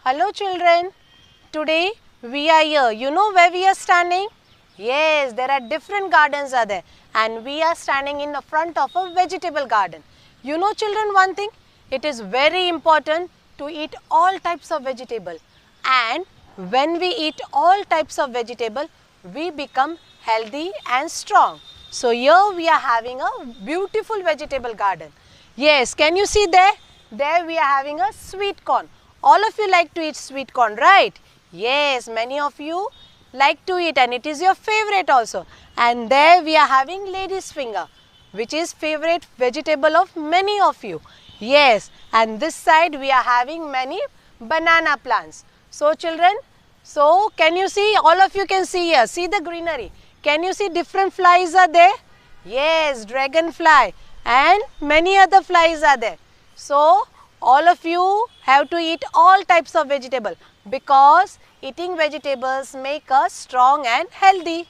Hello children, today we are here. You know where we are standing? Yes, there are different gardens are there and we are standing in the front of a vegetable garden. You know children one thing, it is very important to eat all types of vegetable, and when we eat all types of vegetable, we become healthy and strong. So here we are having a beautiful vegetable garden. Yes, can you see there? There we are having a sweet corn. All of you like to eat sweet corn, right? Yes, many of you like to eat and it is your favorite also. And there we are having lady's finger, which is favorite vegetable of many of you. Yes, and this side we are having many banana plants. So children, so can you see, all of you can see here, see the greenery. Can you see different flies are there? Yes, dragonfly and many other flies are there. So all of you have to eat all types of vegetable because eating vegetables make us strong and healthy.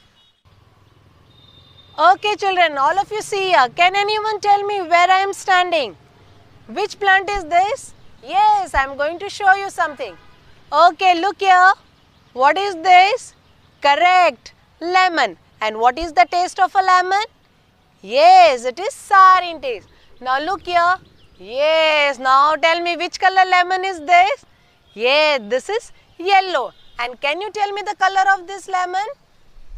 Okay children, all of you see here. Can anyone tell me where I am standing? Which plant is this? Yes, I am going to show you something. Okay, look here. What is this? Correct, lemon. And what is the taste of a lemon? Yes, it is sour in taste. Now look here. Yes, now tell me which color lemon is this? Yes, this is yellow. And can you tell me the color of this lemon?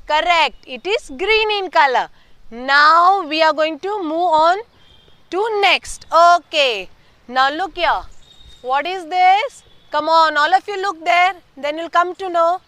Correct, it is green in color. Now we are going to move on to next. Okay, now look here. What is this? Come on, all of you look there. Then you'll come to know.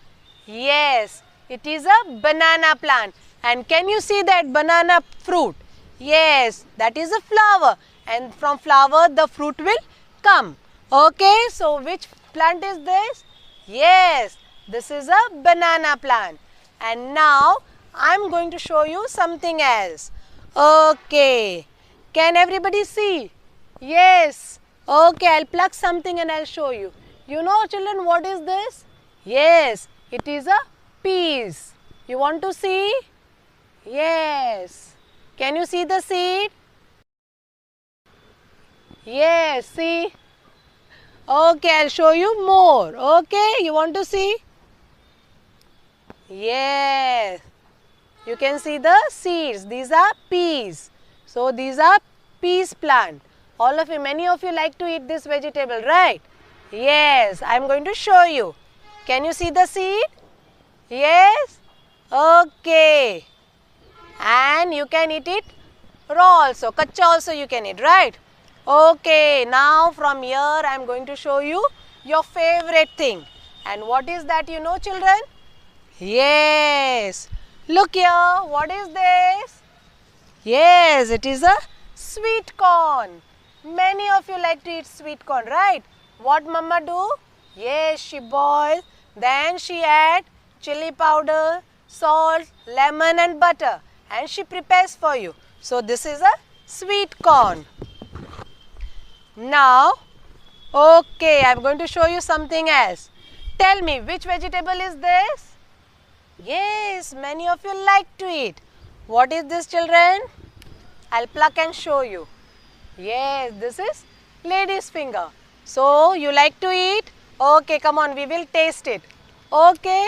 Yes, it is a banana plant. And can you see that banana fruit? Yes, that is a flower. And from flower the fruit will come. Okay, so which plant is this? Yes, this is a banana plant. And now I am going to show you something else. Okay, can everybody see? Yes. Okay, I'll pluck something and I'll show you. You know children, what is this? Yes, it is a peas. You want to see? Yes. Can you see the seed? Yes, see? Okay, I'll show you more. Okay, you want to see? Yes. You can see the seeds. These are peas. So, these are peas plant. All of you, many of you like to eat this vegetable, right? Yes, I am going to show you. Can you see the seed? Yes? Okay. And you can eat it raw also, kacha also you can eat, right? Okay, now from here I am going to show you your favorite thing. And what is that, you know children? Yes, look here, what is this? Yes, it is a sweet corn. Many of you like to eat sweet corn, right? What mama do? Yes, she boils, then she add chili powder, salt, lemon and butter, and she prepares for you. So this is a sweet corn. Now, okay, I am going to show you something else. Tell me, which vegetable is this? Yes, many of you like to eat. What is this children? I'll pluck and show you. Yes, this is lady's finger. So, you like to eat? Okay, come on, we will taste it. Okay?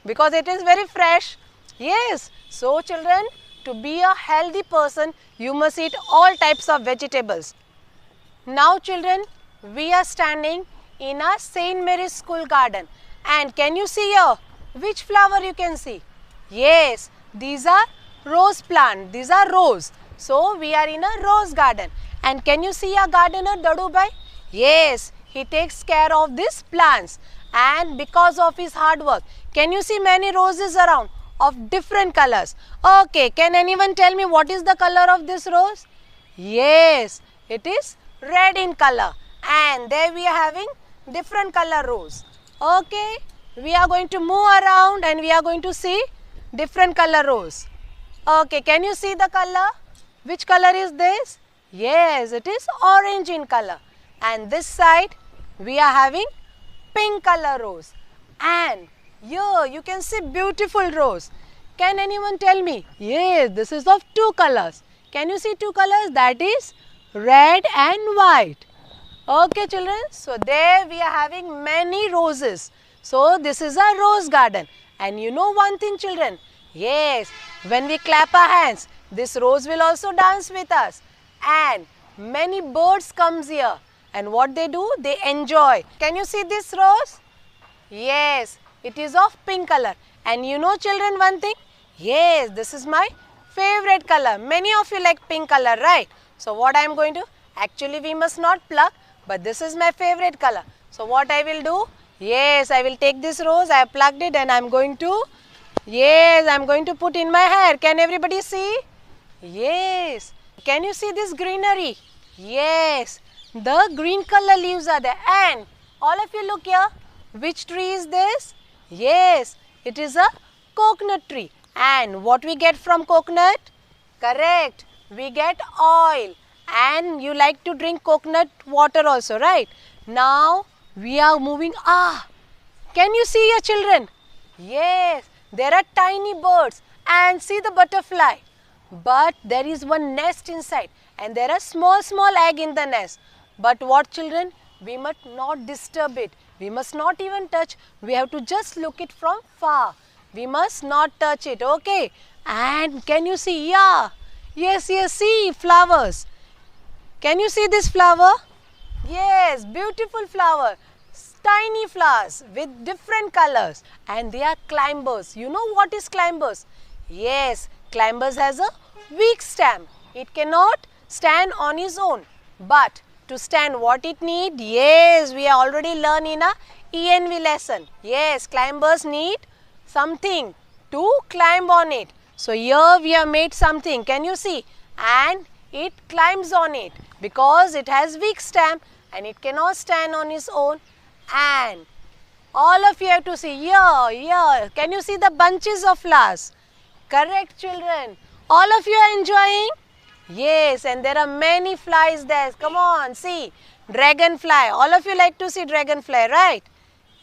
Because it is very fresh. Yes, so children, to be a healthy person, you must eat all types of vegetables. Now children, we are standing in a St. Mary's School garden. And can you see here, which flower you can see? Yes, these are rose plant, these are rose. So we are in a rose garden. And can you see a gardener Dadubai? Yes, he takes care of these plants. And because of his hard work, can you see many roses around of different colors? Okay, can anyone tell me what is the color of this rose? Yes, it is red in color. And there we are having different color rose. Okay, we are going to move around and we are going to see different color rose. Okay, can you see the color? Which color is this? Yes, it is orange in color. And this side we are having pink color rose. And here you can see beautiful rose. Can anyone tell me? Yes, this is of two colors. Can you see two colors? That is red and white. Okay children, so there we are having many roses. So this is a rose garden. And you know one thing children, yes, when we clap our hands, this rose will also dance with us. And many birds comes here. And what they do? They enjoy. Can you see this rose? Yes, it is of pink color. And you know children one thing? Yes, this is my favorite color. Many of you like pink color, right? So what I am going to? Actually we must not pluck, but this is my favorite color. So what I will do? Yes, I will take this rose, I have plucked it and I am going to, yes, I am going to put in my hair. Can everybody see? Yes. Can you see this greenery? Yes, the green color leaves are there. And all of you look here. Which tree is this? Yes, it is a coconut tree. And what we get from coconut? Correct, we get oil. And you like to drink coconut water also, right? Now we are moving. Can you see your children? Yes, there are tiny birds and see the butterfly. But there is one nest inside and there are small egg in the nest. But what children? We must not disturb it. We must not even touch. We have to just look it from far. We must not touch it, okay? And can you see? Yeah. Yes, see flowers. Can you see this flower? Yes, beautiful flower. Tiny flowers with different colors. And they are climbers. You know what is climbers? Yes, climbers has a weak stem. It cannot stand on its own. But to stand what it need? Yes, we are already learned in a ENV lesson. Yes, climbers need something to climb on it. So here we have made something. Can you see? And it climbs on it because it has weak stem and it cannot stand on its own. And all of you have to see here. Can you see the bunches of flowers? Correct children. All of you are enjoying? Yes, and there are many flies there. Come on, see. Dragonfly. All of you like to see dragonfly, right?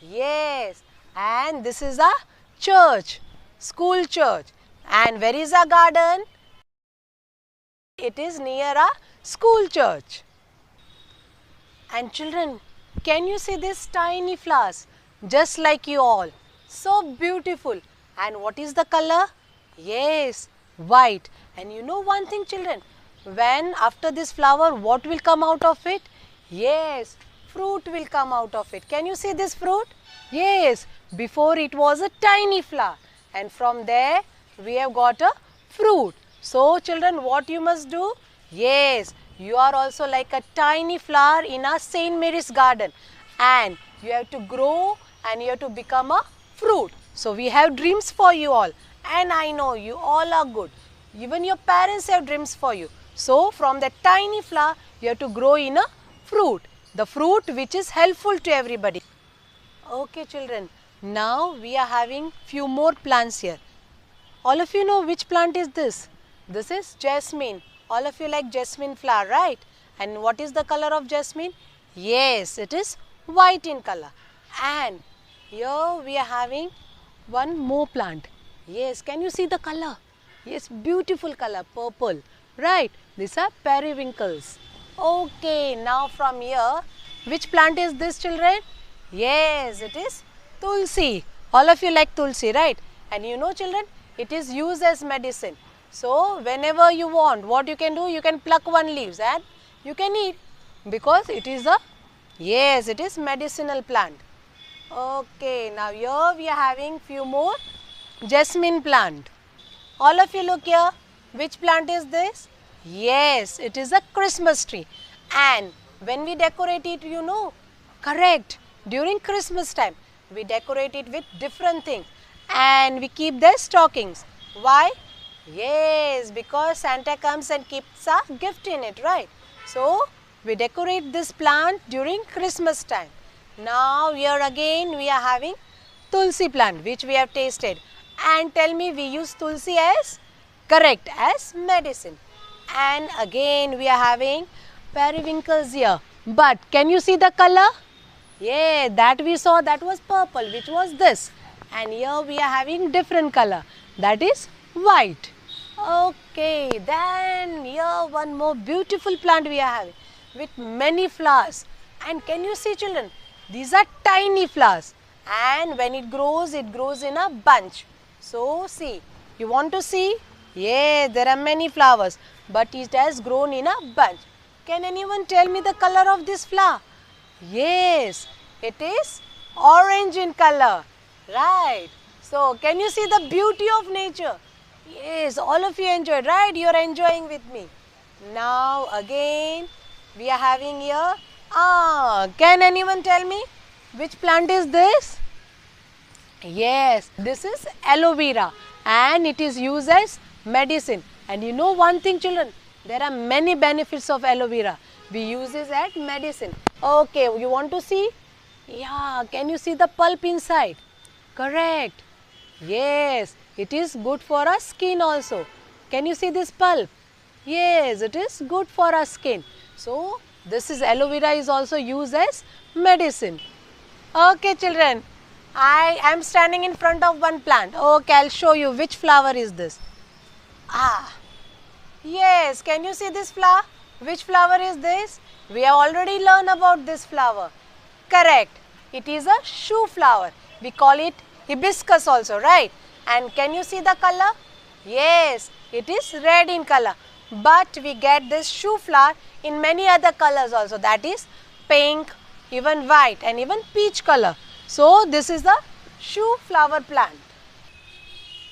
Yes. And this is a church, school church. And where is our garden? It is near a school church. And children, can you see these tiny flowers? Just like you all. So beautiful. And what is the color? Yes, white. And you know one thing children, when after this flower, what will come out of it? Yes, fruit will come out of it. Can you see this fruit? Yes, before it was a tiny flower and from there we have got a fruit. So children, what you must do? Yes, you are also like a tiny flower in a St. Mary's garden and you have to grow and you have to become a fruit. So we have dreams for you all and I know you all are good. Even your parents have dreams for you. So from that tiny flower, you have to grow in a fruit. The fruit which is helpful to everybody. Okay children, now we are having few more plants here. All of you know which plant is this? This is jasmine. All of you like jasmine flower, right? And what is the color of jasmine? Yes, it is white in color. And here we are having one more plant. Yes, can you see the color? Yes, beautiful color, purple, right? These are periwinkles. Okay, now from here, which plant is this children? Yes, it is tulsi. All of you like tulsi, right? And you know children, it is used as medicine. So, whenever you want, what you can do? You can pluck one leaves and you can eat because it is a, yes, it is medicinal plant. Okay, now here we are having few more jasmine plant. All of you look here. Which plant is this? Yes, it is a Christmas tree. And when we decorate it, you know, correct, during Christmas time, we decorate it with different things and we keep their stockings. Why? Yes, because Santa comes and keeps a gift in it, right? So, we decorate this plant during Christmas time. Now, here again we are having tulsi plant which we have tasted. And tell me, we use tulsi as? Correct, as medicine. And again we are having periwinkles here. But can you see the color? Yeah, that we saw, that was purple, which was this. And here we are having different color, that is white. Okay, then here one more beautiful plant we are having with many flowers. And can you see, children, these are tiny flowers, and when it grows in a bunch. So see, you want to see? Yeah, there are many flowers, but it has grown in a bunch. Can anyone tell me the color of this flower? Yes, it is orange in color. Right. So, can you see the beauty of nature? Yes, all of you enjoyed, right? You are enjoying with me. Now, again, we are having here. Can anyone tell me which plant is this? Yes, this is aloe vera, and it is used as medicine. And you know one thing, children, there are many benefits of aloe vera. We use it as medicine. Okay, you want to see? Yeah, can you see the pulp inside? Correct. Yes, it is good for our skin also. Can you see this pulp? Yes, it is good for our skin. So, this is aloe vera is also used as medicine. Okay, children, I am standing in front of one plant. Okay, I'll show you which flower is this. Yes, can you see this flower? Which flower is this? We have already learned about this flower. Correct. It is a shoe flower. We call it hibiscus also, right? And can you see the color? Yes, it is red in color. But we get this shoe flower in many other colors also. That is pink, even white and even peach color. So, this is the shoe flower plant.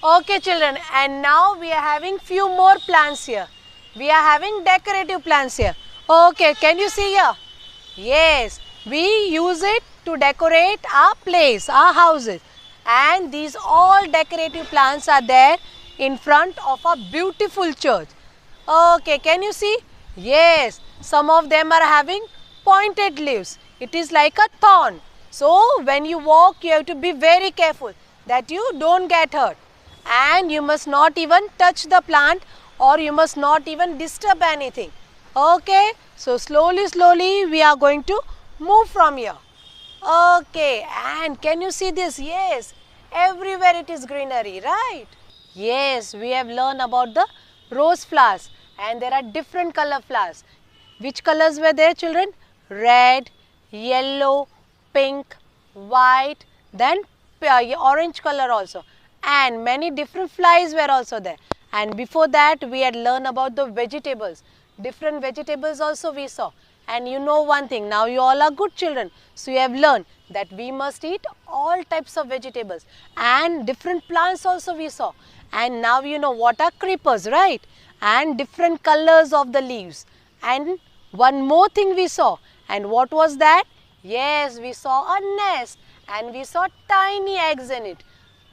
Okay, children, and now we are having few more plants here. We are having decorative plants here. Okay, can you see here? Yes, we use it to decorate our place, our houses. And these all decorative plants are there in front of a beautiful church. Okay, can you see? Yes, some of them are having pointed leaves. It is like a thorn. So, when you walk, you have to be very careful that you don't get hurt. And you must not even touch the plant, or you must not even disturb anything. Okay, so slowly we are going to move from here. Okay, and can you see this? Yes, everywhere it is greenery, right? Yes, we have learned about the rose flowers, and there are different color flowers. Which colors were there, children? Red, yellow, pink, white, then orange color also. And many different flies were also there. And before that, we had learned about the vegetables. Different vegetables also we saw. And you know one thing, now you all are good children. So you have learned that we must eat all types of vegetables. And different plants also we saw. And now you know what are creepers, right? And different colors of the leaves. And one more thing we saw. And what was that? Yes, we saw a nest. And we saw tiny eggs in it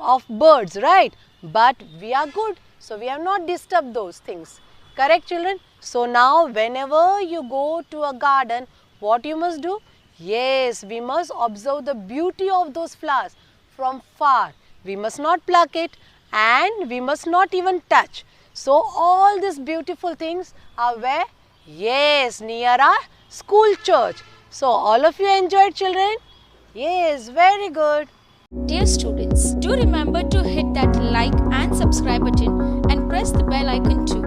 of birds, right? But we are good, so we have not disturbed those things. Correct, children? So now whenever you go to a garden, what you must do? Yes, we must observe the beauty of those flowers from far. We must not pluck it, and we must not even touch. So all these beautiful things are where? Yes, near our school church. So all of you enjoyed, children? Yes, very good. Dear students, do remember to hit that like and subscribe button and press the bell icon too.